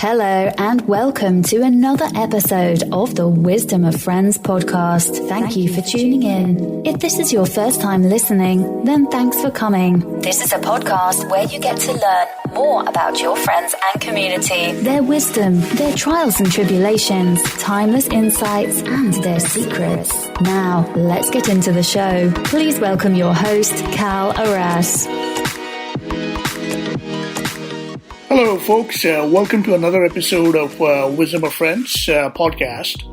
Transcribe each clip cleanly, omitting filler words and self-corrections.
Hello and welcome to another episode of the Wisdom of Friends podcast. Thank you for tuning in. If this is your first time listening, then thanks for coming. This is a podcast where you get to learn more about your friends and community, their wisdom, their trials and tribulations, timeless insights, and their secrets. Now, let's get into the show. Please welcome your host, Cal Arras. Hello, folks. Welcome to another episode of Wisdom of Friends podcast.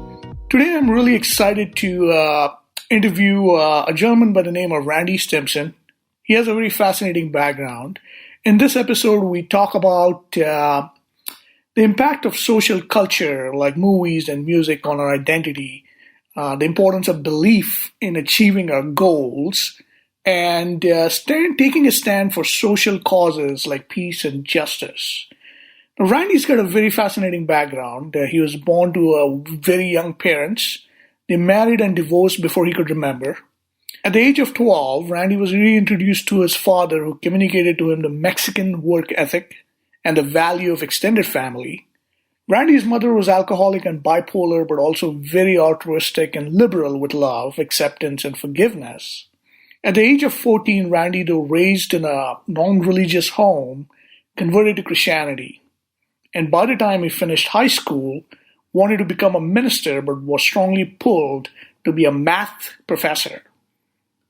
Today, I'm really excited to interview a gentleman by the name of Randy Stimpson. He has a very fascinating background. In this episode, we talk about the impact of social culture, like movies and music, on our identity, the importance of belief in achieving our goals, and taking a stand for social causes like peace and justice. Now, Randy's got a very fascinating background. He was born to very young parents. They married and divorced before he could remember. At the age of 12, Randy was reintroduced to his father, who communicated to him the Mexican work ethic and the value of extended family. Randy's mother was alcoholic and bipolar, but also very altruistic and liberal with love, acceptance, and forgiveness. At the age of 14, Randy, though raised in a non-religious home, converted to Christianity. And by the time he finished high school, wanted to become a minister, but was strongly pulled to be a math professor.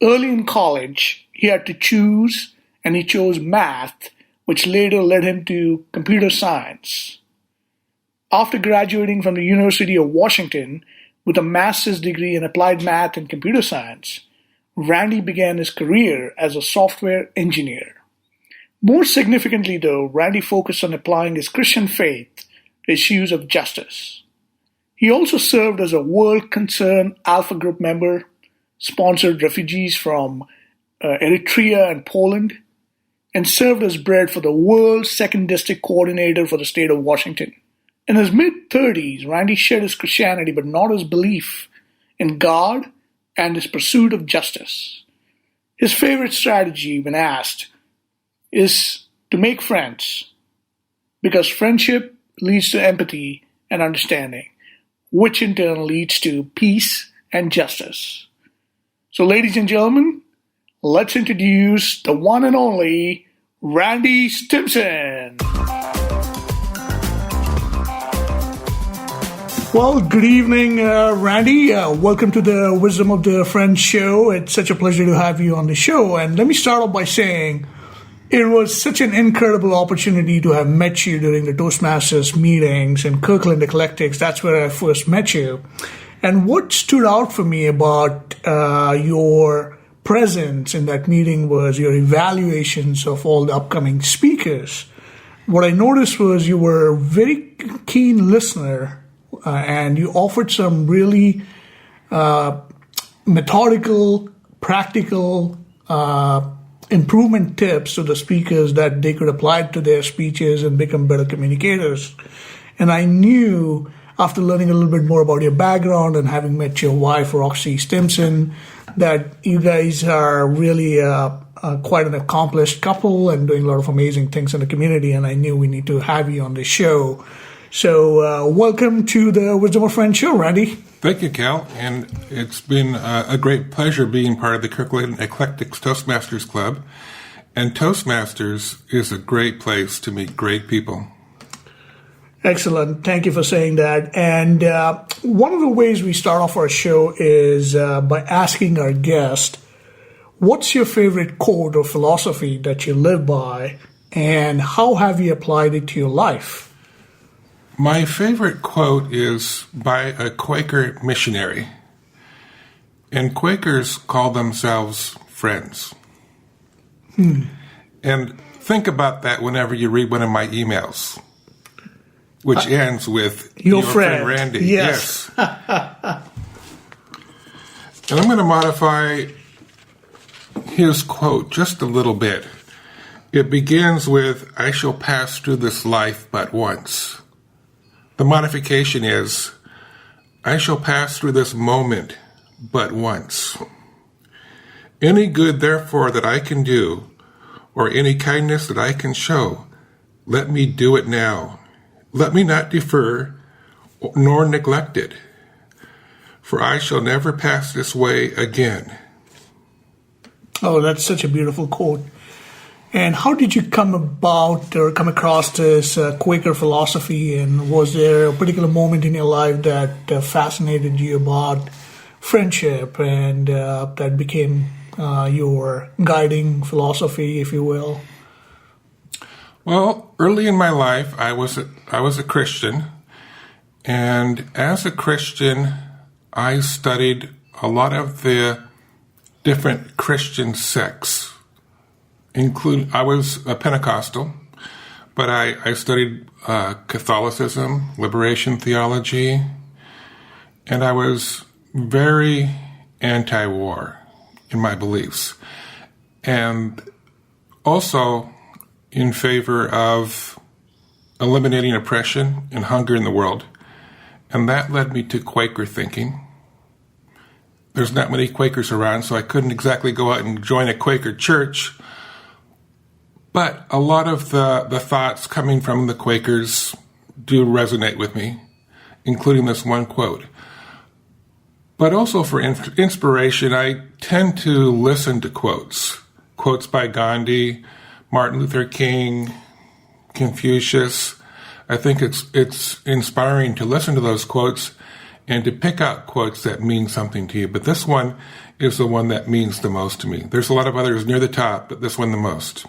Early in college, he had to choose, and he chose math, which later led him to computer science. After graduating from the University of Washington with a master's degree in applied math and computer science, Randy began his career as a software engineer. More significantly, though, Randy focused on applying his Christian faith to issues of justice. He also served as a World Concern Alpha Group member, sponsored refugees from Eritrea and Poland, and served as bread for the world's 2nd District Coordinator for the state of Washington. In his mid-30s, Randy shared his Christianity, but not his belief in God and his pursuit of justice. His favorite strategy, when asked, is to make friends, because friendship leads to empathy and understanding, which in turn leads to peace and justice. So, ladies and gentlemen, let's introduce the one and only Randy Stimpson. Well, good evening, Randy. Welcome to the Wisdom of the Friends show. It's such a pleasure to have you on the show. And let me start off by saying it was such an incredible opportunity to have met you during the Toastmasters meetings in Kirkland Eclectics. That's where I first met you. And what stood out for me about your presence in that meeting was your evaluations of all the upcoming speakers. What I noticed was you were a very keen listener. And you offered some really methodical, practical improvement tips to the speakers that they could apply to their speeches and become better communicators. And I knew, after learning a little bit more about your background and having met your wife, Rockstar Stimpson, that you guys are really quite an accomplished couple and doing a lot of amazing things in the community. And I knew we need to have you on the show. So welcome to the Wisdom of Friends show, Randy. Thank you, Cal. And it's been a great pleasure being part of the Kirkland Eclectics Toastmasters Club. And Toastmasters is a great place to meet great people. Excellent. Thank you for saying that. And one of the ways we start off our show is by asking our guest, what's your favorite quote or philosophy that you live by, and how have you applied it to your life? My favorite quote is by a Quaker missionary. And Quakers call themselves friends. And think about that whenever you read one of my emails, which ends with your friend Randy. Yes. And I'm going to modify his quote just a little bit. It begins with, "I shall pass through this life but once." The modification is, "I shall pass through this moment but once. Any good, therefore, that I can do, or any kindness that I can show, let me do it now, let me not defer nor neglect it, for I shall never pass this way again. Oh, that's such a beautiful quote. And how did you come about or come across this Quaker philosophy? And was there a particular moment in your life that fascinated you about friendship and that became your guiding philosophy, if you will? Well, early in my life, I was a Christian, and as a Christian, I studied a lot of the different Christian sects. I was a Pentecostal, but I studied Catholicism, liberation theology, and I was very anti-war in my beliefs, and also in favor of eliminating oppression and hunger in the world. And that led me to Quaker thinking. There's not many Quakers around, so I couldn't exactly go out and join a Quaker church. But a lot of the thoughts coming from the Quakers do resonate with me, including this one quote. But also for inspiration, I tend to listen to quotes by Gandhi, Martin Luther King, Confucius. I think it's inspiring to listen to those quotes and to pick out quotes that mean something to you. But this one is the one that means the most to me. There's a lot of others near the top, but this one the most.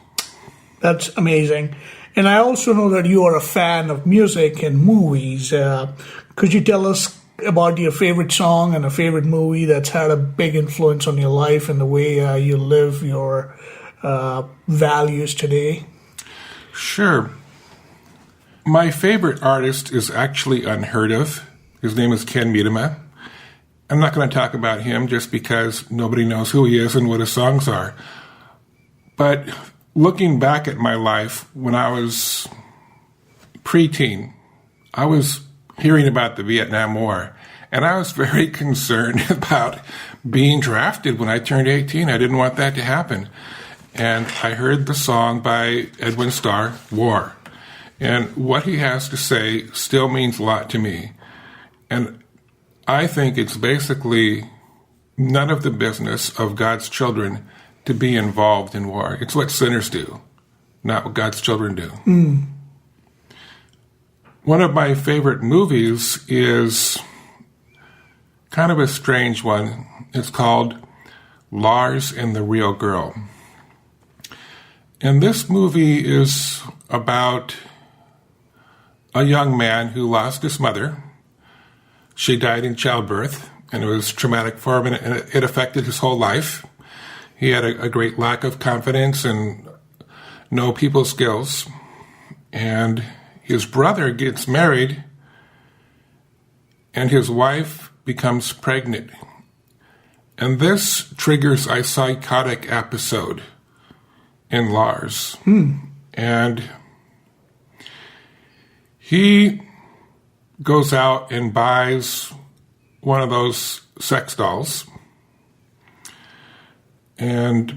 That's amazing. And I also know that you are a fan of music and movies. Could you tell us about your favorite song and a favorite movie that's had a big influence on your life and the way you live your values today? Sure. My favorite artist is actually unheard of. His name is Ken Miedema. I'm not going to talk about him just because nobody knows who he is and what his songs are. But looking back at my life, when I was preteen, I was hearing about the Vietnam War, and I was very concerned about being drafted when I turned 18. I didn't want that to happen. And I heard the song by Edwin Starr, War. And what he has to say still means a lot to me. And I think it's basically none of the business of God's children to be involved in war. It's what sinners do, not what God's children do. One of my favorite movies is kind of a strange one. It's called Lars and the Real Girl. And this movie is about a young man who lost his mother. She died in childbirth, and it was traumatic for him, and it affected his whole life. He had a great lack of confidence and no people skills. And his brother gets married, and his wife becomes pregnant. And this triggers a psychotic episode in Lars. And he goes out and buys one of those sex dolls and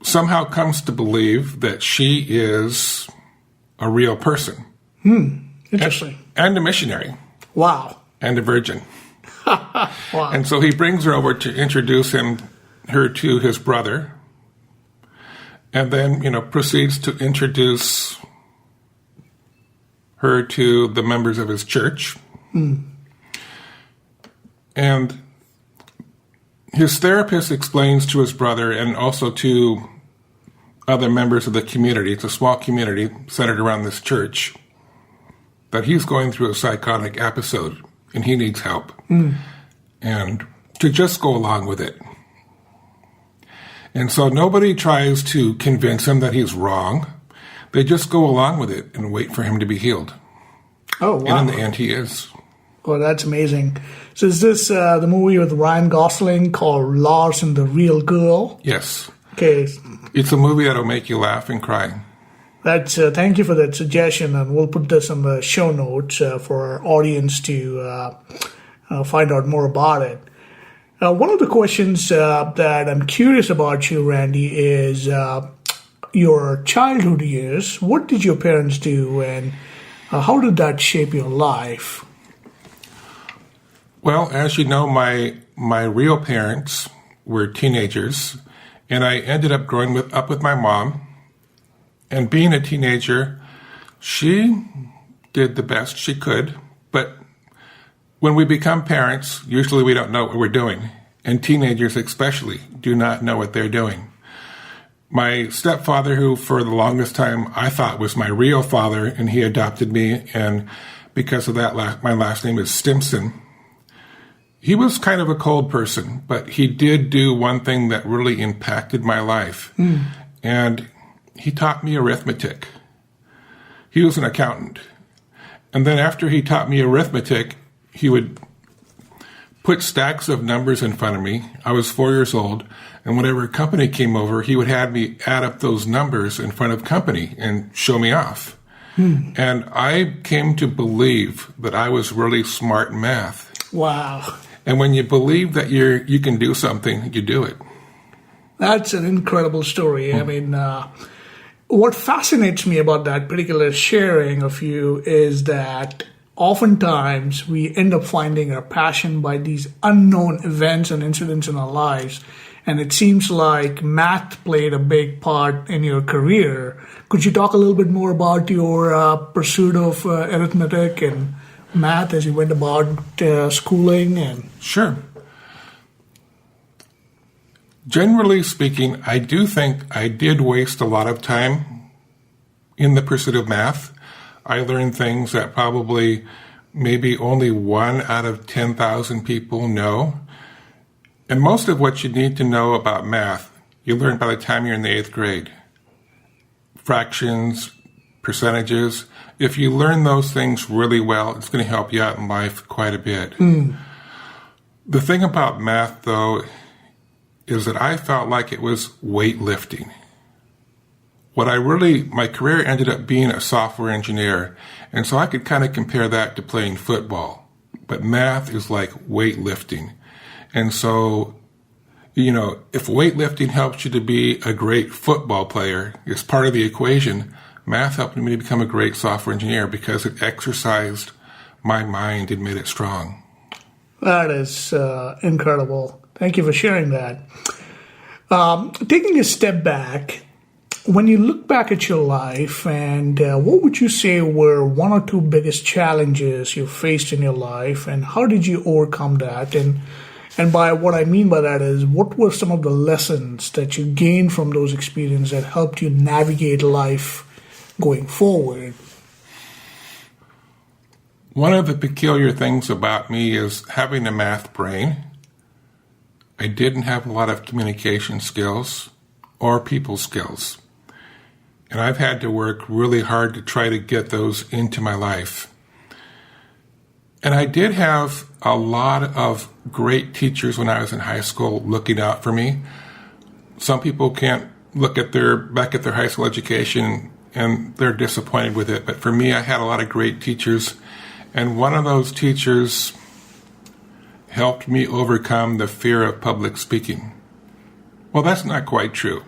somehow comes to believe that she is a real person. Interesting. And a missionary. Wow. And a virgin. Wow. And so he brings her over to introduce her to his brother, and then, proceeds to introduce her to the members of his church. And his therapist explains to his brother and also to other members of the community, it's a small community centered around this church, that he's going through a psychotic episode and he needs help. And to just go along with it. And so nobody tries to convince him that he's wrong. They just go along with it and wait for him to be healed. Oh, wow. And in the end, he is. Oh, that's amazing. So is this the movie with Ryan Gosling called Lars and the Real Girl? Yes. Okay. It's a movie that'll make you laugh and cry. That's thank you for that suggestion, and we'll put this in the show notes for our audience to find out more about it. One of the questions that I'm curious about you, Randy, is your childhood years, what did your parents do, and how did that shape your life? Well, as you know, my real parents were teenagers, and I ended up growing up with my mom. And being a teenager, she did the best she could. But when we become parents, usually we don't know what we're doing. And teenagers especially do not know what they're doing. My stepfather, who for the longest time I thought was my real father, and he adopted me, and because of that, my last name is Stimpson. He was kind of a cold person, but he did do one thing that really impacted my life. And he taught me arithmetic. He was an accountant. And then after he taught me arithmetic, he would put stacks of numbers in front of me. I was 4 years old, and whenever a company came over, he would have me add up those numbers in front of company and show me off. And I came to believe that I was really smart in math. Wow. And when you believe that you can do something, you do it. That's an incredible story. I mean, what fascinates me about that particular sharing of you is that oftentimes we end up finding our passion by these unknown events and incidents in our lives. And it seems like math played a big part in your career. Could you talk a little bit more about your pursuit of arithmetic and math as you went about schooling? And Sure. Generally speaking, I do think I did waste a lot of time in the pursuit of math. I learned things that probably maybe only 1 out of 10,000 people know. And most of what you need to know about math, you learn by the time you're in the 8th grade. Fractions, percentages. If you learn those things really well, it's going to help you out in life quite a bit. The thing about math, though, is that I felt like it was weightlifting. My career ended up being a software engineer, and so I could kind of compare that to playing football. But math is like weightlifting. And so, if weightlifting helps you to be a great football player, it's part of the equation. Math helped me to become a great software engineer because it exercised my mind and made it strong. that is incredible. Thank you for sharing that. Taking a step back, when you look back at your life, and what would you say were 1 or 2 biggest challenges you faced in your life, and how did you overcome that? And by what I mean by that is, what were some of the lessons that you gained from those experiences that helped you navigate life going forward? One of the peculiar things about me is having a math brain. I didn't have a lot of communication skills or people skills. And I've had to work really hard to try to get those into my life. And I did have a lot of great teachers when I was in high school looking out for me. Some people can't look at back at their high school education and they're disappointed with it. But for me, I had a lot of great teachers. And one of those teachers helped me overcome the fear of public speaking. Well, that's not quite true.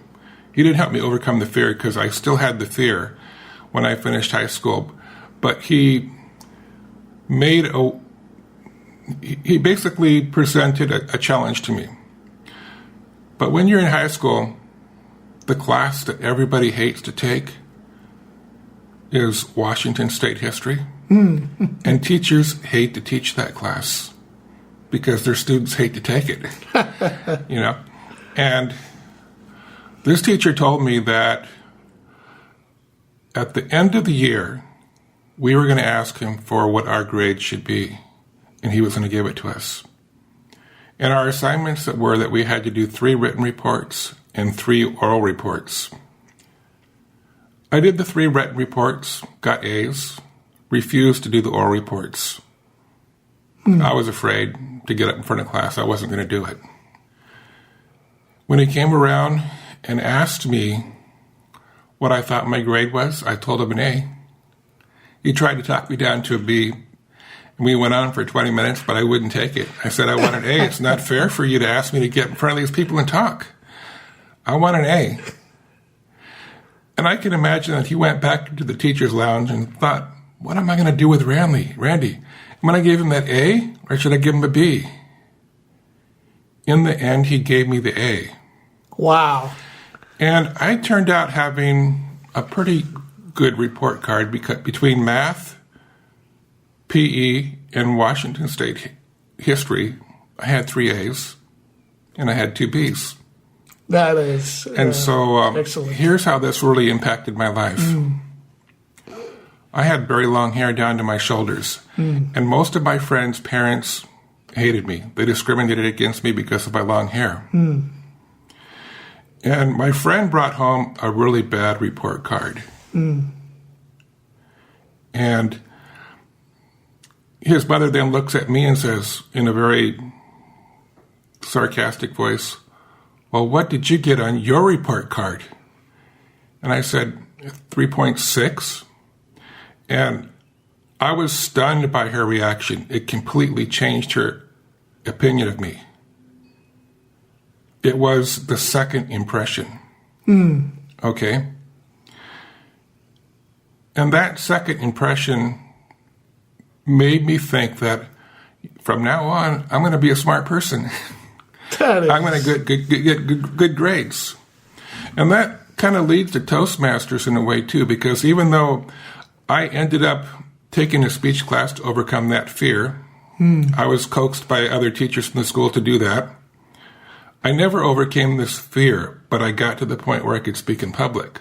He didn't help me overcome the fear because I still had the fear when I finished high school. But he basically presented a challenge to me. But when you're in high school, the class that everybody hates to take is Washington State history. And teachers hate to teach that class because their students hate to take it. And this teacher told me that at the end of the year, we were going to ask him for what our grade should be, and he was going to give it to us. And our assignments were that we had to do 3 written reports and 3 oral reports. I did the 3 written reports, got A's, refused to do the oral reports. I was afraid to get up in front of class. I wasn't going to do it. When he came around and asked me what I thought my grade was, I told him an A. He tried to talk me down to a B, and we went on for 20 minutes, but I wouldn't take it. I said, I want an A. It's not fair for you to ask me to get in front of these people and talk. I want an A. And I can imagine that he went back to the teacher's lounge and thought, what am I going to do with Randy? Am I going to give him that A, or should I give him a B? In the end, he gave me the A. Wow. And I turned out having a pretty good report card because between math, PE, and Washington State history, I had 3 A's and I had 2 B's. That is excellent. Here's how this really impacted my life. I had very long hair down to my shoulders, and most of my friends' parents hated me. They discriminated against me because of my long hair. And my friend brought home a really bad report card. And his mother then looks at me and says, in a very sarcastic voice, well, what did you get on your report card? And I said, 3.6. And I was stunned by her reaction. It completely changed her opinion of me. It was the second impression. Okay? And that second impression made me think that from now on, I'm going to be a smart person. I'm going to get good grades. And that kind of leads to Toastmasters in a way, too, because even though I ended up taking a speech class to overcome that fear, I was coaxed by other teachers in the school to do that. I never overcame this fear, but I got to the point where I could speak in public.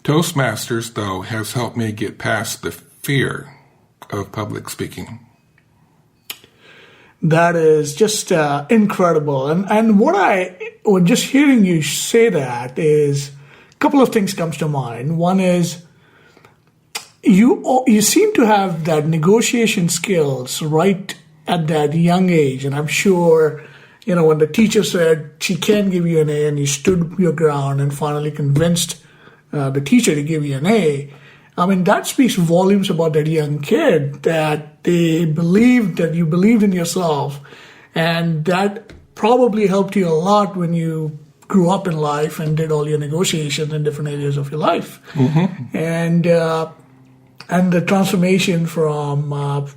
Toastmasters, though, has helped me get past the fear of public speaking. That is just incredible. And when just hearing you say that is, a couple of things comes to mind. One is, you seem to have that negotiation skills right at that young age. And I'm sure, when the teacher said she can't give you an A and you stood your ground and finally convinced the teacher to give you an A, I mean, that speaks volumes about that young kid, that they believed that you believed in yourself. And that probably helped you a lot when you grew up in life and did all your negotiations in different areas of your life. And the transformation from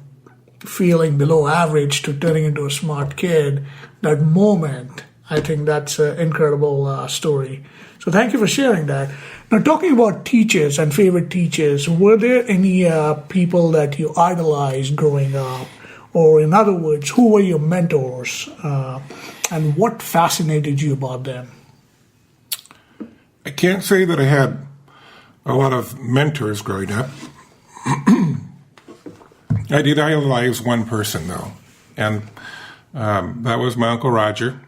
feeling below average to turning into a smart kid, that moment, I think that's an incredible story. So thank you for sharing that. Now, talking about teachers and favorite teachers, were there any people that you idolized growing up? Or in other words, who were your mentors and what fascinated you about them? I can't say that I had a lot of mentors growing up. I did idolize one person, though, and that was my Uncle Roger.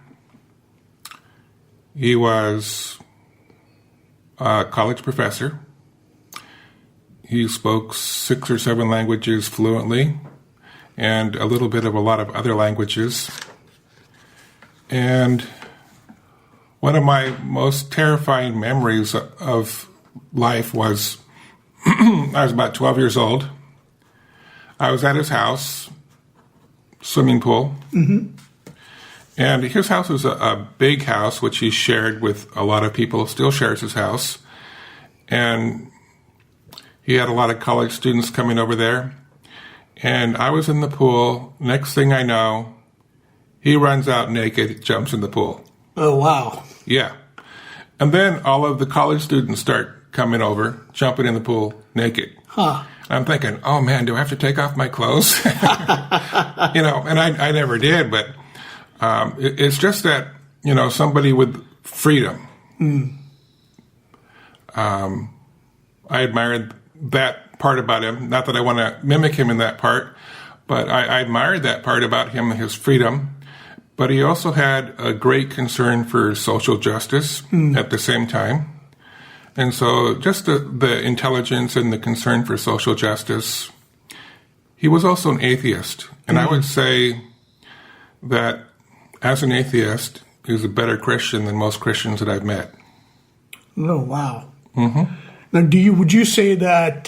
He was a college professor. He spoke 6 or 7 languages fluently and a little bit of a lot of other languages. And one of my most terrifying memories of life was I was about 12 years old. I was at his house, swimming pool. And his house was a big house, which he shared with a lot of people, still shares his house. And he had a lot of college students coming over there. And I was in the pool. Next thing I know, he runs out naked, jumps in the pool. Oh, wow. Yeah. And then all of the college students start coming over, jumping in the pool naked. I'm thinking, oh, man, do I have to take off my clothes? And I never did, but it's just that, somebody with freedom. I admired that part about him. Not that I want to mimic him in that part, but I admired that part about him, his freedom. But he also had a great concern for social justice at the same time. And so just the intelligence and the concern for social justice. He was also an atheist. And I would say that as an atheist, he was a better Christian than most Christians that I've met. Oh, wow. Now, would you say that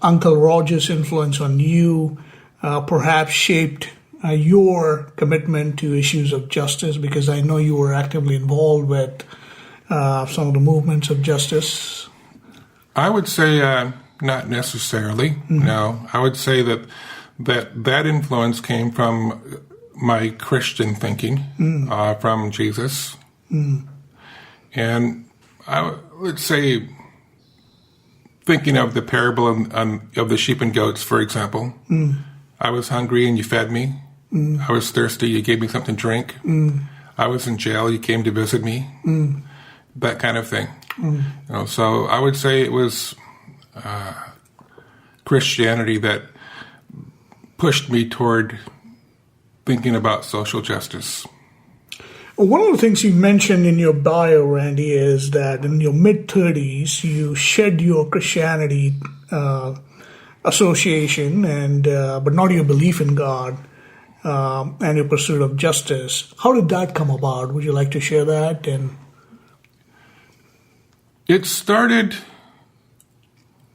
Uncle Roger's influence on you perhaps shaped your commitment to issues of justice? Because I know you were actively involved with some of the movements of justice? I would say not necessarily. No, I would say that influence came from my Christian thinking, from Jesus, and I would say, thinking of the parable of the sheep and goats, for example. I was hungry and you fed me. I was thirsty, you gave me something to drink. I was in jail, you came to visit me. That kind of thing. So I would say it was Christianity that pushed me toward thinking about social justice. One of the things you mentioned in your bio, Randy, is that in your mid-30s, you shed your Christianity association, but not your belief in God and your pursuit of justice. How did that come about? Would you like to share that? And it started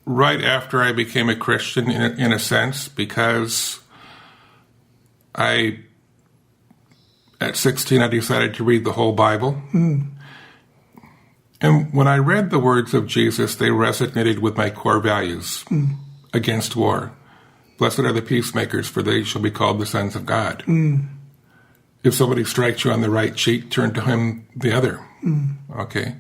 right after I became a Christian, in a sense, because at 16, I decided to read the whole Bible. And when I read the words of Jesus, they resonated with my core values. Against war. Blessed are the peacemakers, for they shall be called the sons of God. If somebody strikes you on the right cheek, turn to him the other. Okay?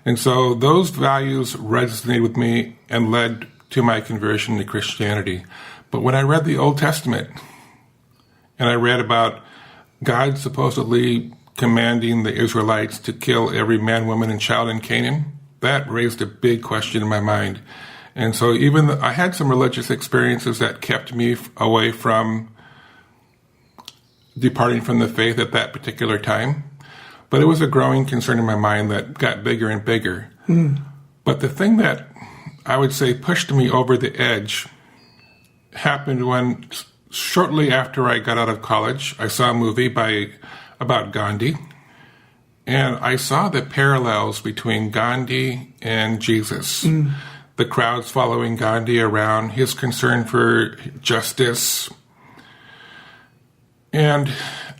And so those values resonated with me and led to my conversion to Christianity. But when I read the Old Testament, and I read about God supposedly commanding the Israelites to kill every man, woman, and child in Canaan, that raised a big question in my mind. And so even I had some religious experiences that kept me away from departing from the faith at that particular time. But it was a growing concern in my mind that got bigger and bigger. But the thing that I would say pushed me over the edge happened when, shortly after I got out of college, I saw a movie about Gandhi. And I saw the parallels between Gandhi and Jesus. The crowds following Gandhi around, his concern for justice. And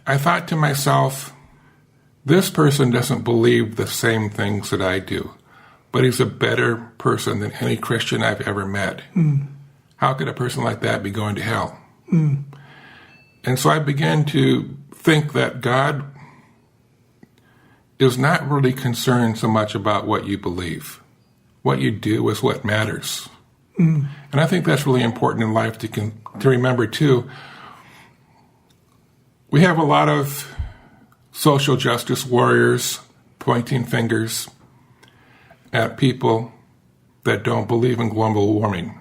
I thought to myself, this person doesn't believe the same things that I do, but he's a better person than any Christian I've ever met. How could a person like that be going to hell? And so I began to think that God is not really concerned so much about what you believe. What you do is what matters. And I think that's really important in life to remember, too. We have a lot of social justice warriors pointing fingers at people that don't believe in global warming.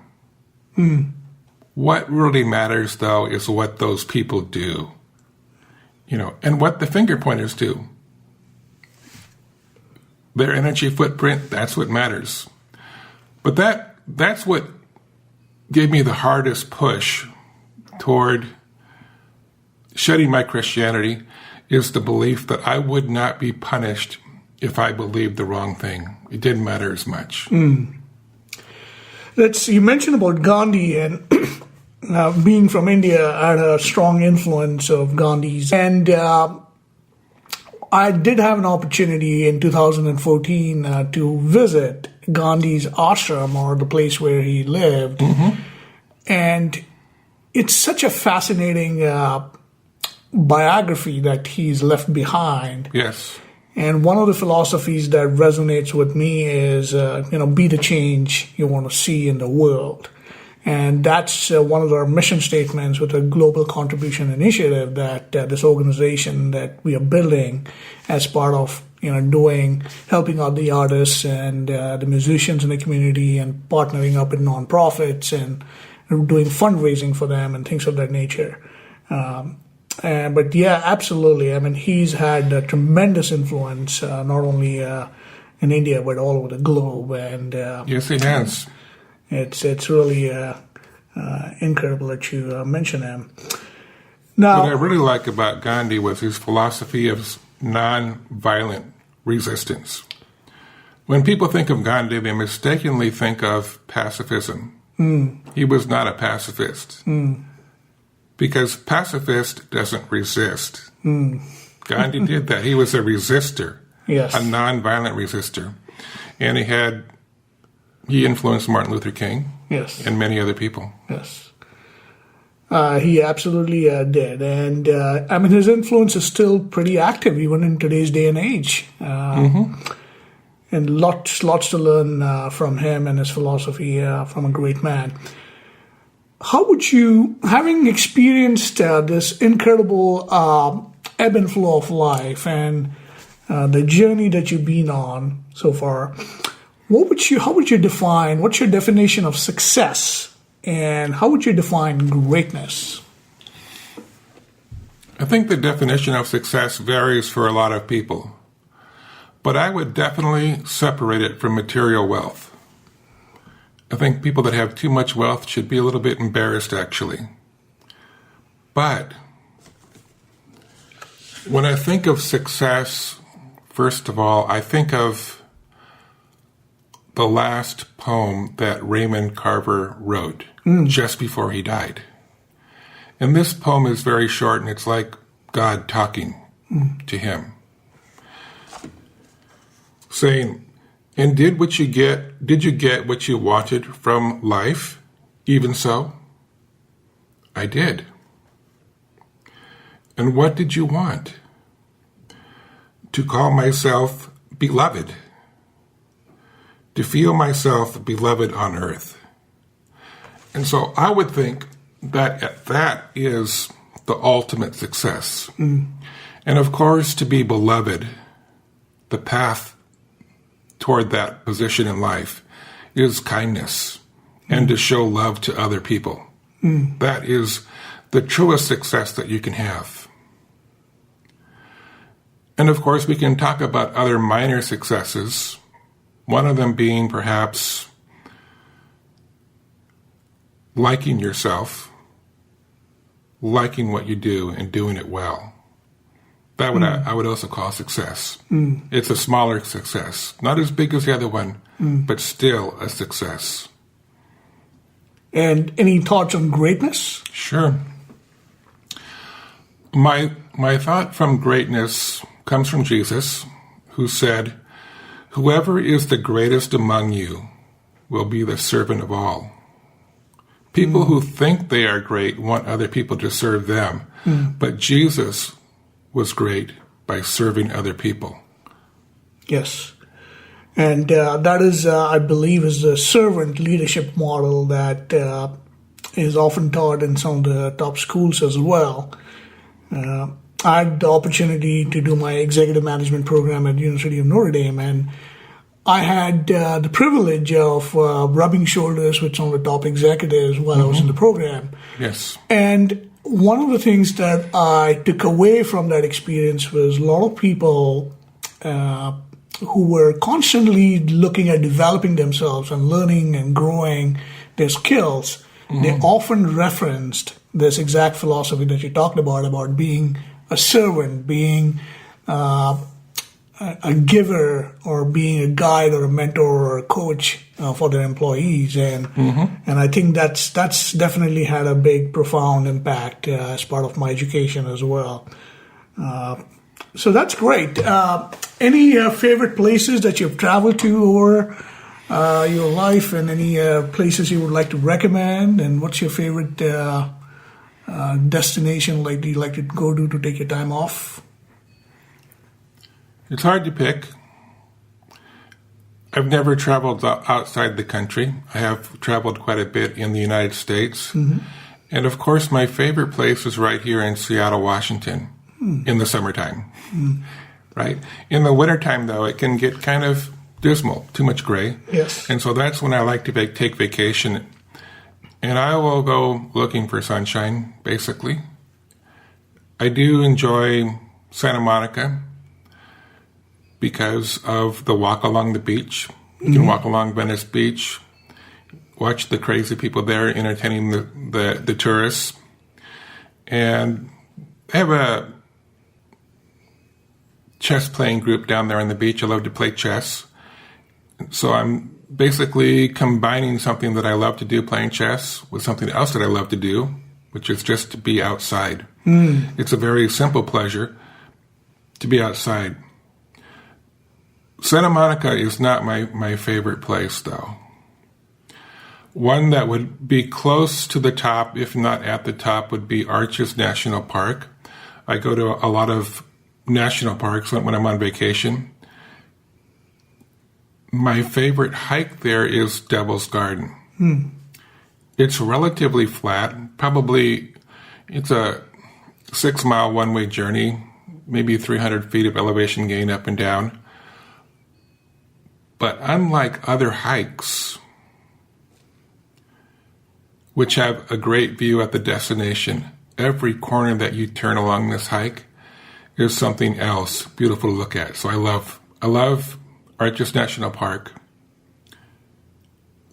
What really matters, though, is what those people do, and what the finger pointers do. Their energy footprint, that's what matters. But that's what gave me the hardest push toward shedding my Christianity, is the belief that I would not be punished if I believed the wrong thing. It didn't matter as much. You mentioned about Gandhi, and being from India, I had a strong influence of Gandhi's. And I did have an opportunity in 2014 to visit Gandhi's ashram, or the place where he lived. And it's such a fascinating biography that he's left behind. Yes. And one of the philosophies that resonates with me is, be the change you want to see in the world. And that's one of our mission statements with a global contribution initiative that this organization that we are building as part of, helping out the artists and the musicians in the community, and partnering up with nonprofits and doing fundraising for them and things of that nature. But yeah, absolutely. I mean, he's had a tremendous influence, not only in India, but all over the globe. And yes, he has. It's really incredible that you mention him. Now, what I really like about Gandhi was his philosophy of non-violent resistance. When people think of Gandhi, they mistakenly think of pacifism. He was not a pacifist. Because pacifist doesn't resist. Gandhi did that. He was a resistor. Yes. A nonviolent resistor. And he influenced Martin Luther King. Yes. And many other people. Yes. He absolutely did. And, his influence is still pretty active, even in today's day and age. And lots to learn from him and his philosophy from a great man. How would you, having experienced this incredible ebb and flow of life and the journey that you've been on so far, how would you define, what's your definition of success, and how would you define greatness? I think the definition of success varies for a lot of people, but I would definitely separate it from material wealth. I think people that have too much wealth should be a little bit embarrassed, actually. But when I think of success, first of all, I think of the last poem that Raymond Carver wrote just before he died. And this poem is very short, and it's like God talking to him, saying, "And did you get what you wanted from life? Even so, I did. And what did you want? To call myself beloved, to feel myself beloved on earth." And so I would think that that is the ultimate success. And of course, to be beloved, the path toward that position in life is kindness and to show love to other people. That is the truest success that you can have. And of course, we can talk about other minor successes, one of them being perhaps liking yourself, liking what you do and doing it well. That I would also call success. It's a smaller success, not as big as the other one, but still a success. And any thoughts on greatness? Sure. My thought from greatness comes from Jesus, who said, "Whoever is the greatest among you will be the servant of all." People who think they are great want other people to serve them, but Jesus was great by serving other people. Yes. And that is, I believe, is the servant leadership model that is often taught in some of the top schools as well. I had the opportunity to do my executive management program at the University of Notre Dame, and I had the privilege of rubbing shoulders with some of the top executives while I was in the program. Yes. And one of the things that I took away from that experience was a lot of people who were constantly looking at developing themselves and learning and growing their skills. They often referenced this exact philosophy that you talked about being a servant, being a giver, or being a guide or a mentor or a coach for their employees. And I think that's definitely had a big, profound impact as part of my education as well. So that's great. Any favorite places that you've traveled to over your life, and any places you would like to recommend? And what's your favorite destination you like to go to take your time off? It's hard to pick. I've never traveled outside the country. I have traveled quite a bit in the United States. And of course, my favorite place is right here in Seattle, Washington, in the summertime. Right? In the wintertime, though, it can get kind of dismal, too much gray. Yes. And so that's when I like to take vacation. And I will go looking for sunshine, basically. I do enjoy Santa Monica because of the walk along the beach. You can walk along Venice Beach, watch the crazy people there entertaining the tourists. And I have a chess playing group down there on the beach. I love to play chess. So I'm basically combining something that I love to do, playing chess, with something else that I love to do, which is just to be outside. It's a very simple pleasure to be outside. Santa Monica is not my favorite place, though. One that would be close to the top, if not at the top, would be Arches National Park. I go to a lot of national parks when I'm on vacation. My favorite hike there is Devil's Garden. It's relatively flat. Probably it's a 6-mile one-way journey, maybe 300 feet of elevation gain up and down. But unlike other hikes, which have a great view at the destination, every corner that you turn along this hike is something else beautiful to look at. So I love Arches National Park.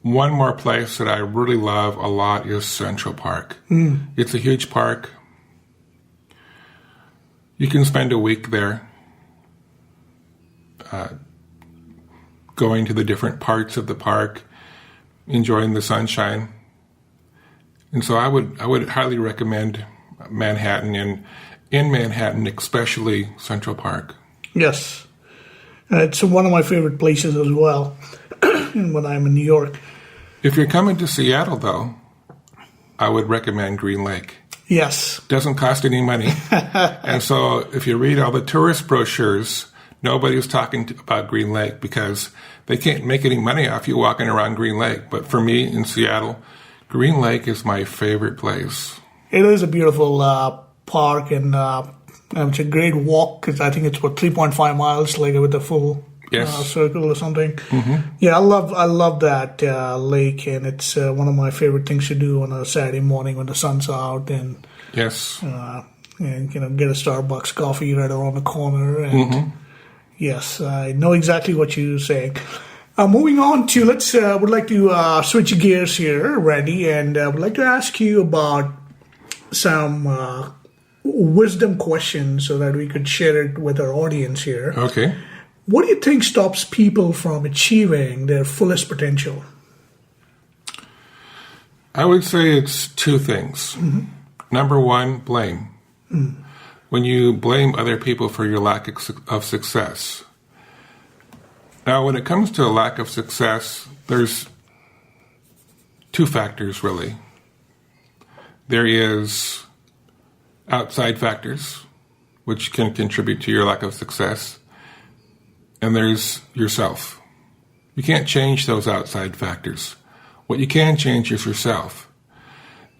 One more place that I really love a lot is Central Park. It's a huge park. You can spend a week there going to the different parts of the park, enjoying the sunshine. And so I would highly recommend Manhattan, and in Manhattan, especially Central Park. Yes. It's one of my favorite places as well when I'm in New York. If you're coming to Seattle, though, I would recommend Green Lake. Yes. Doesn't cost any money. And so if you read all the tourist brochures, nobody's talking about Green Lake because they can't make any money off you walking around Green Lake. But for me in Seattle, Green Lake is my favorite place. It is a beautiful park, and it's a great walk because I think it's 3.5 miles, like with the full circle or something. Yeah, I love that lake, and it's one of my favorite things to do on a Saturday morning when the sun's out, and and get a Starbucks coffee right around the corner. And yes, I know exactly what you're saying. Moving on to would like to switch gears here, Randy, and would like to ask you about some wisdom questions so that we could share it with our audience here. Okay. What do you think stops people from achieving their fullest potential? I would say it's two things. Number one, blame. When you blame other people for your lack of success. Now, when it comes to a lack of success, there's two factors, really. There is outside factors, which can contribute to your lack of success. And there's yourself. You can't change those outside factors. What you can change is yourself.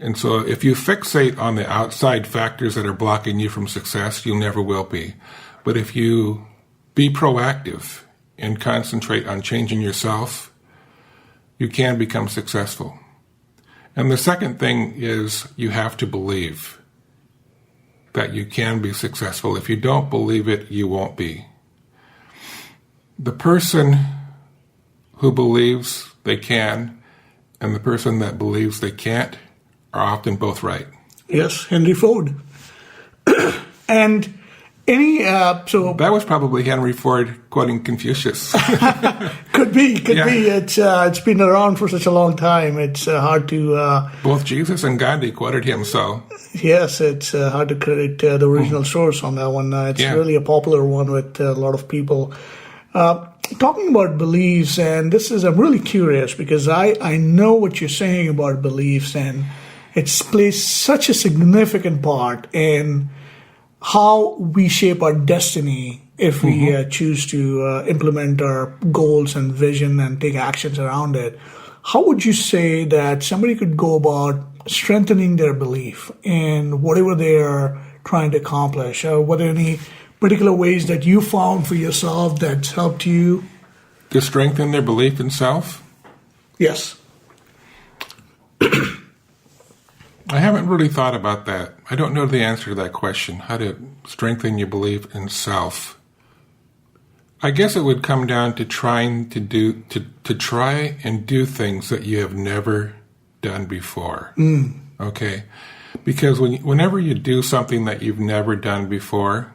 And so if you fixate on the outside factors that are blocking you from success, you never will be. But if you be proactive and concentrate on changing yourself, you can become successful. And the second thing is you have to believe that you can be successful. If you don't believe it, you won't be. The person who believes they can and the person that believes they can't are often both right. Yes, Henry Ford. And so that was probably Henry Ford quoting Confucius. Could be. It's been around for such a long time. It's hard to. Both Jesus and Gandhi quoted him. So yes, it's hard to credit the original source on that one. It's really a popular one with a lot of people. Talking about beliefs, and I'm really curious because I know what you're saying about beliefs, and it plays such a significant part in how we shape our destiny if we choose to implement our goals and vision and take actions around it. How would you say that somebody could go about strengthening their belief in whatever they are trying to accomplish? Were there any particular ways that you found for yourself that's helped you? To strengthen their belief in self? Yes. I haven't really thought about that. I don't know the answer to that question, how to strengthen your belief in self. I guess it would come down to trying to try and do things that you have never done before. Okay? Because whenever you do something that you've never done before,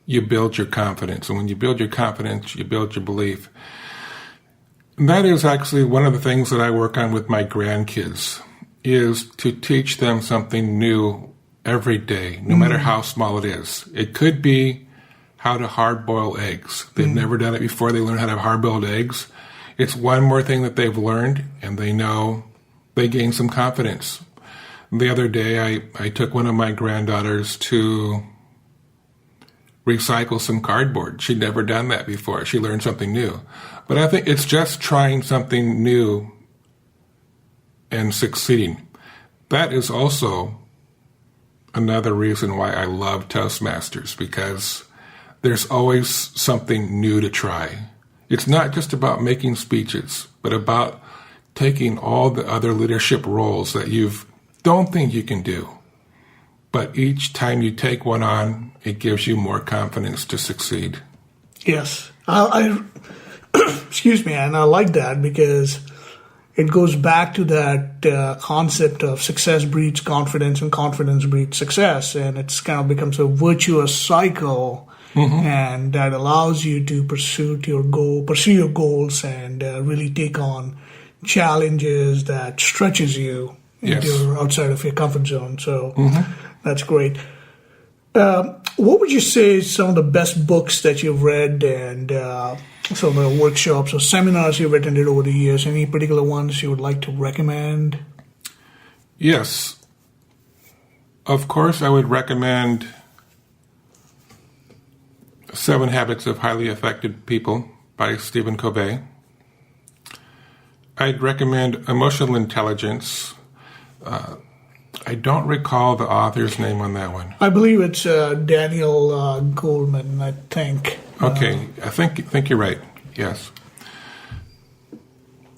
you build your confidence. And when you build your confidence, you build your belief. And that is actually one of the things that I work on with my grandkids, is to teach them something new every day, no matter how small it is. It could be how to hard-boil eggs. They've never done it before. They learn how to have hard-boiled eggs. It's one more thing that they've learned, and they know they gain some confidence. The other day, I took one of my granddaughters to recycle some cardboard. She'd never done that before. She learned something new. But I think it's just trying something new and succeeding. That is also another reason why I love Toastmasters, because there's always something new to try. It's not just about making speeches, but about taking all the other leadership roles that you don't think you can do. But each time you take one on, it gives you more confidence to succeed. Yes. I excuse me, and I like that because it goes back to that concept of success breeds confidence and confidence breeds success. And it's kind of becomes a virtuous cycle. And that allows you to pursue your goals and really take on challenges that stretches you into outside of your comfort zone. So that's great. What would you say is some of the best books that you've read and some of the workshops or seminars you've attended over the years? Any particular ones you would like to recommend? Yes. Of course, I would recommend 7 Habits of Highly Effective People by Stephen Covey. I'd recommend Emotional Intelligence. I don't recall the author's name on that one. I believe it's Daniel Goleman, I think. Okay, I think you're right. Yes.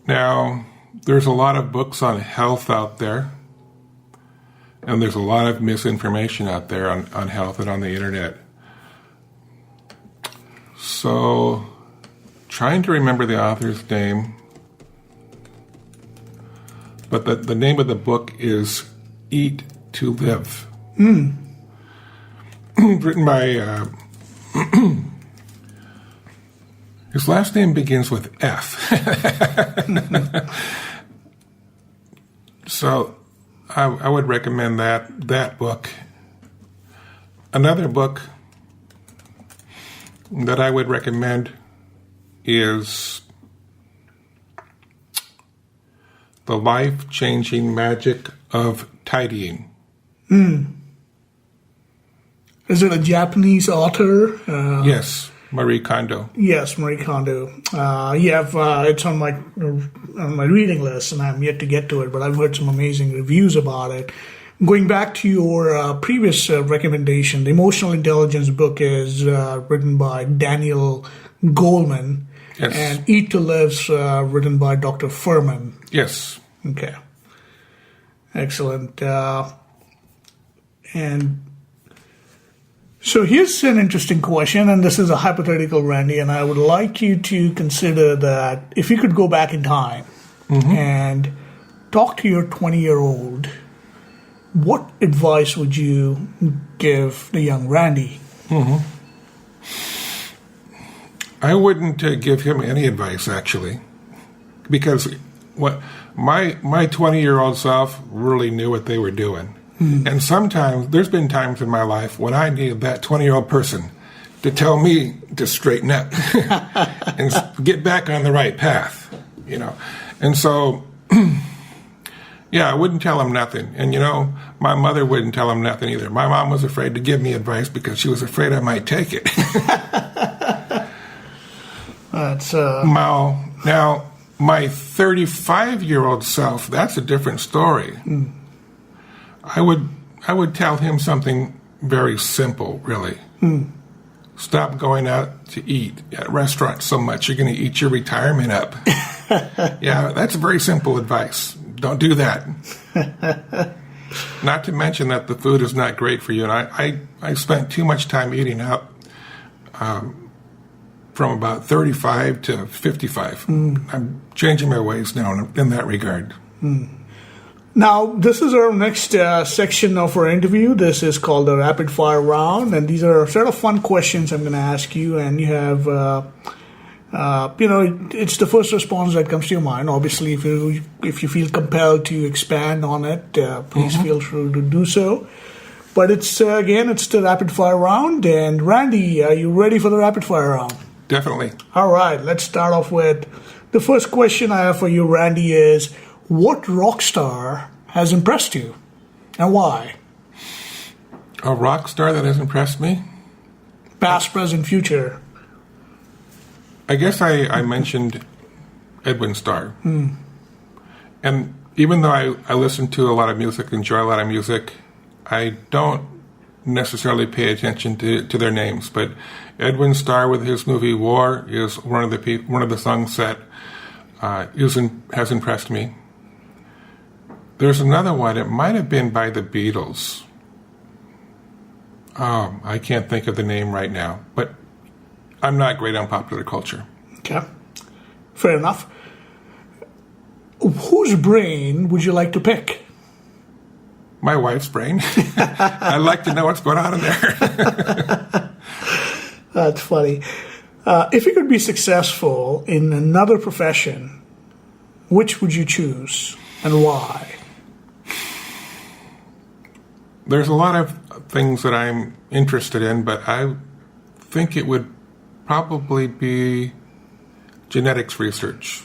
Now, there's a lot of books on health out there, and there's a lot of misinformation out there on health and on the internet. So, trying to remember the author's name, but the name of the book is Eat to Live. Written by, his last name begins with F. So I would recommend that book. Another book that I would recommend is The Life-Changing Magic of Tidying. Is it a Japanese author? Yes, Marie Kondo. Yes, Marie Kondo. It's on my reading list, and I'm yet to get to it, but I've heard some amazing reviews about it. Going back to your previous recommendation, the Emotional Intelligence book is written by Daniel Goleman, Yes. and Eat to Live's written by Dr. Furman. Yes. Okay. Excellent. And so here's an interesting question, and this is a hypothetical, Randy, and I would like you to consider that if you could go back in time and talk to your 20-year-old, what advice would you give the young Randy? I wouldn't give him any advice, actually, because what my 20-year-old self really knew what they were doing. And sometimes, there's been times in my life when I needed that 20-year-old person to tell me to straighten up and get back on the right path, you know. And so, I wouldn't tell him nothing. And, my mother wouldn't tell him nothing either. My mom was afraid to give me advice because she was afraid I might take it. That's Now, my 35-year-old self, that's a different story. I would tell him something very simple, really. Stop going out to eat at restaurants so much. You're going to eat your retirement up. Yeah, that's very simple advice. Don't do that. Not to mention that the food is not great for you. And I spent too much time eating out from about 35 to 55. I'm changing my ways now in that regard. Now, this is our next section of our interview. This is called the Rapid Fire Round, and these are sort of fun questions I'm going to ask you, and you have, it's the first response that comes to your mind. Obviously, if you feel compelled to expand on it, please feel free to do so. But it's the rapid fire round. And Randy, are you ready for the rapid fire round? Definitely. All right, let's start off with the first question I have for you, Randy, is what rock star has impressed you and why? A rock star that has impressed me? Past, present, future. I guess I mentioned Edwin Starr. And even though I listen to a lot of music, enjoy a lot of music, I don't necessarily pay attention to their names. But Edwin Starr with his movie War is one of the songs that has impressed me. There's another one. It might have been by the Beatles. I can't think of the name right now, but I'm not great on popular culture. Okay, fair enough. Whose brain would you like to pick? My wife's brain. I'd like to know what's going on in there. That's funny. If you could be successful in another profession, which would you choose and why? There's a lot of things that I'm interested in, but I think it would probably be genetics research.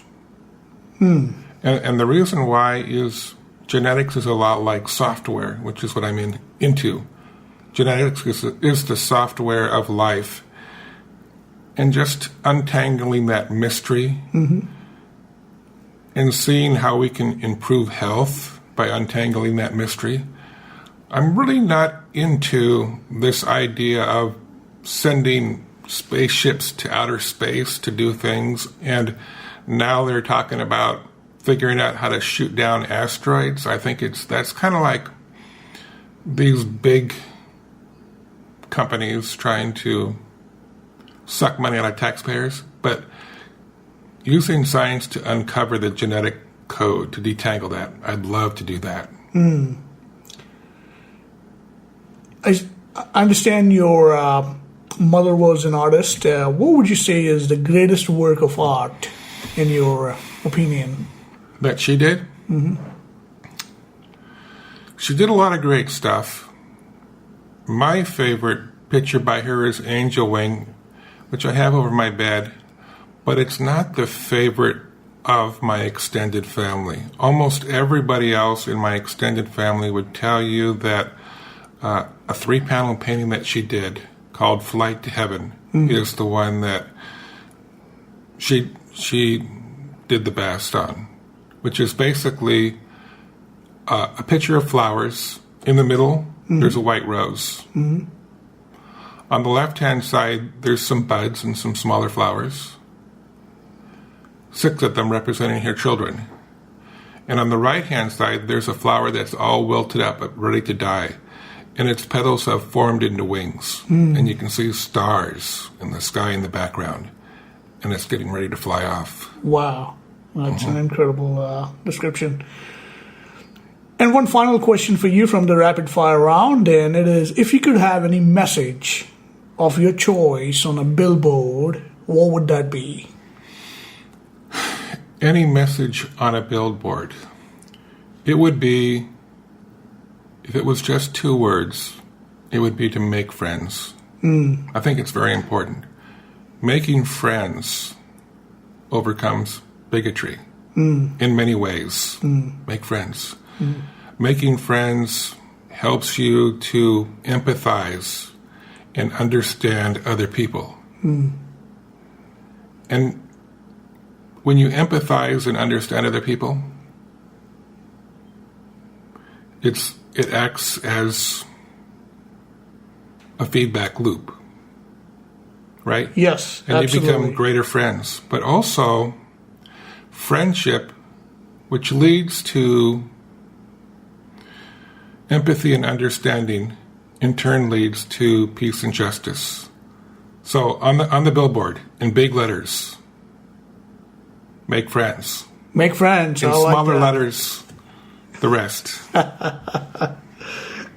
And the reason why is genetics is a lot like software, which is what I'm into. Genetics is the software of life. And just untangling that mystery and seeing how we can improve health by untangling that mystery. I'm really not into this idea of sending spaceships to outer space to do things, and now they're talking about figuring out how to shoot down asteroids. I think that's kind of like these big companies trying to suck money out of taxpayers, but using science to uncover the genetic code, to detangle that. I'd love to do that. I understand your mother was an artist. What would you say is the greatest work of art, in your opinion? That she did? She did a lot of great stuff. My favorite picture by her is Angel Wing, which I have over my bed, but it's not the favorite of my extended family. Almost everybody else in my extended family would tell you that a 3-panel painting that she did called Flight to Heaven is the one that she did the best on, which is basically a picture of flowers. In the middle, there's a white rose. On the left-hand side, there's some buds and some smaller flowers. 6 of them representing her children. And on the right-hand side, there's a flower that's all wilted up, but ready to die. And its petals have formed into wings. And you can see stars in the sky in the background. And it's getting ready to fly off. Wow. That's an incredible description. And one final question for you from the rapid fire round, and it is, if you could have any message of your choice on a billboard, what would that be? Any message on a billboard. It would be, if it was just 2 words, it would be to make friends. I think it's very important. Making friends overcomes bigotry in many ways. Make friends. Making friends helps you to empathize and understand other people. And when you empathize and understand other people, it acts as a feedback loop, right? Yes, and absolutely. You become greater friends. But also, friendship, which leads to empathy and understanding, in turn leads to peace and justice. So on the billboard, in big letters, make friends. Make friends. In I like smaller that. letters, the rest.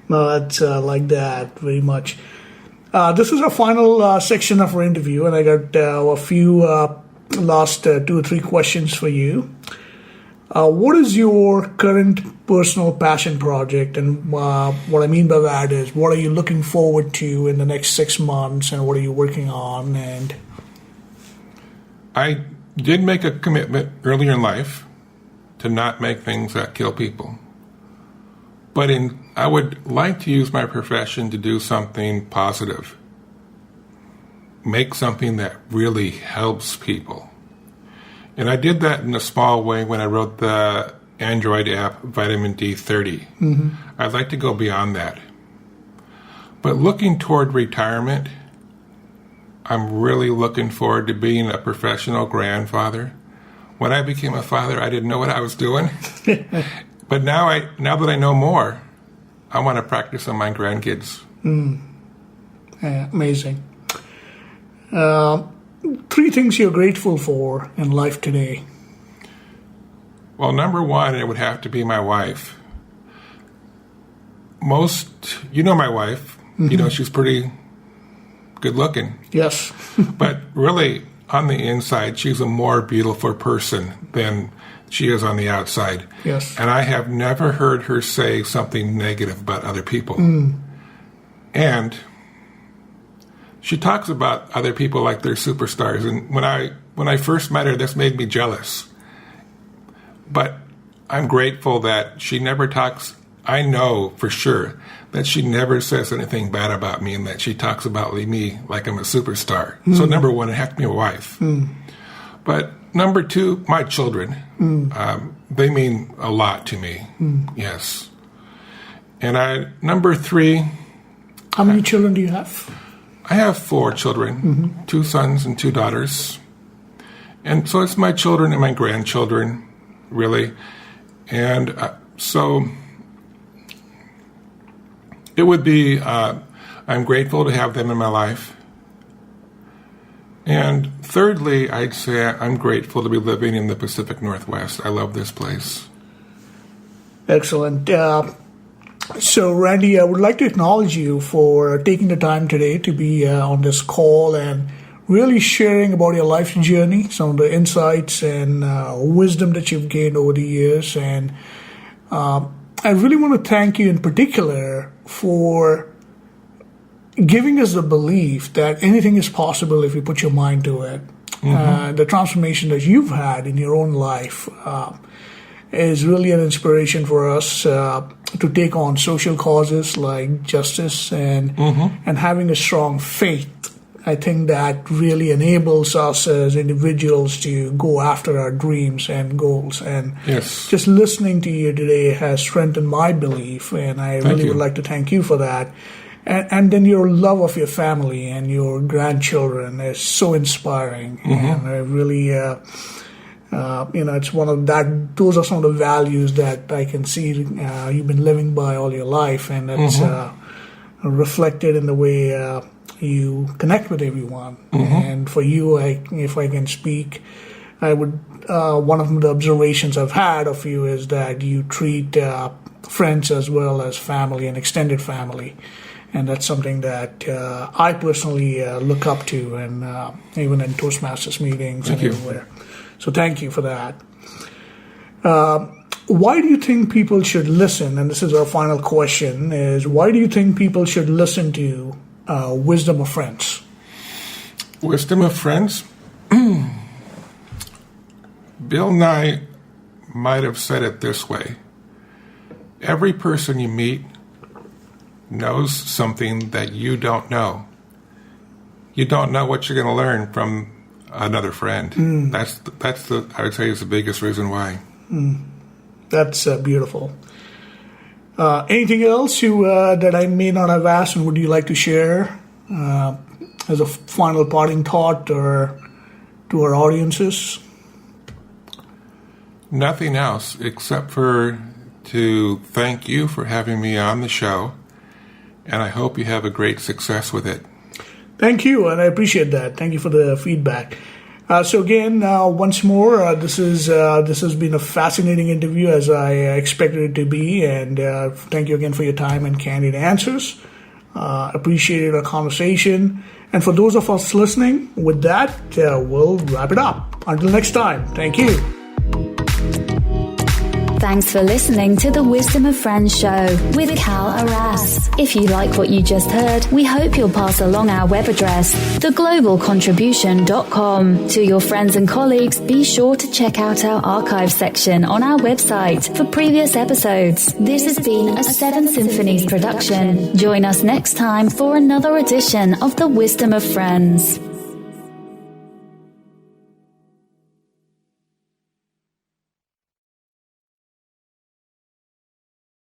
No, that's like that very much. This is our final section of our interview, and I got a few last 2 or 3 questions for you. What is your current personal passion project? And what I mean by that is, what are you looking forward to in the next 6 months, and what are you working on? And I did make a commitment earlier in life to not make things that kill people. But I would like to use my profession to do something positive. Make something that really helps people. And I did that in a small way when I wrote the Android app Vitamin D30. Mm-hmm. I'd like to go beyond that. But looking toward retirement, I'm really looking forward to being a professional grandfather. When I became a father, I didn't know what I was doing. But now that I know more, I want to practice on my grandkids. Amazing. 3 things you're grateful for in life today. Well, number 1, it would have to be my wife. You know my wife. Mm-hmm. She's pretty good looking. Yes. But really, on the inside, she's a more beautiful person than she is on the outside. Yes. And I have never heard her say something negative about other people. And she talks about other people like they're superstars. And when I first met her, this made me jealous. But I'm grateful that she never talks. I know for sure that she never says anything bad about me, and that she talks about me like I'm a superstar. So number 1, it has to be a wife. But number 2, my children. They mean a lot to me. Yes. And number 3. How many children do you have? I have 4 children, 2 sons and 2 daughters. And so it's my children and my grandchildren, really. And so it would be, I'm grateful to have them in my life. And thirdly, I'd say I'm grateful to be living in the Pacific Northwest. I love this place. Excellent. So, Randy, I would like to acknowledge you for taking the time today to be on this call and really sharing about your life journey, some of the insights and wisdom that you've gained over the years. And I really want to thank you in particular for giving us the belief that anything is possible if you put your mind to it. The transformation that you've had in your own life is really an inspiration for us to take on social causes like justice and having a strong faith. I think that really enables us as individuals to go after our dreams and goals. And just listening to you today has strengthened my belief, and I really would like to thank you for that. And then your love of your family and your grandchildren is so inspiring. And I really, it's one of that. Those are some of the values that I can see you've been living by all your life, and that's reflected in the way you connect with everyone. And for you, if I can speak, I would. One of the observations I've had of you is that you treat friends as well as family and extended family. And that's something that I personally look up to, and even in Toastmasters meetings and everywhere. So thank you for that. Why do you think people should listen? And this is our final question, is why do you think people should listen to Wisdom of Friends? Wisdom of Friends? Bill Nye might have said it this way. Every person you meet knows something that you don't know. You don't know what you're going to learn from another friend. That's I would say is the biggest reason why. That's beautiful. Anything else that I may not have asked, and would you like to share as a final parting thought or to our audiences? Nothing else except for to thank you for having me on the show, and I hope you have a great success with it. Thank you, and I appreciate that. Thank you for the feedback. So again, once more, this has been a fascinating interview, as I expected it to be, and thank you again for your time and candid answers. Appreciated our conversation, and for those of us listening, with that, we'll wrap it up. Until next time, thank you. Thanks for listening to the Wisdom of Friends show with Cal Arras. If you like what you just heard, we hope you'll pass along our web address, theglobalcontribution.com. To your friends and colleagues, be sure to check out our archive section on our website for previous episodes. This has been a Seven Symphonies production. Join us next time for another edition of the Wisdom of Friends.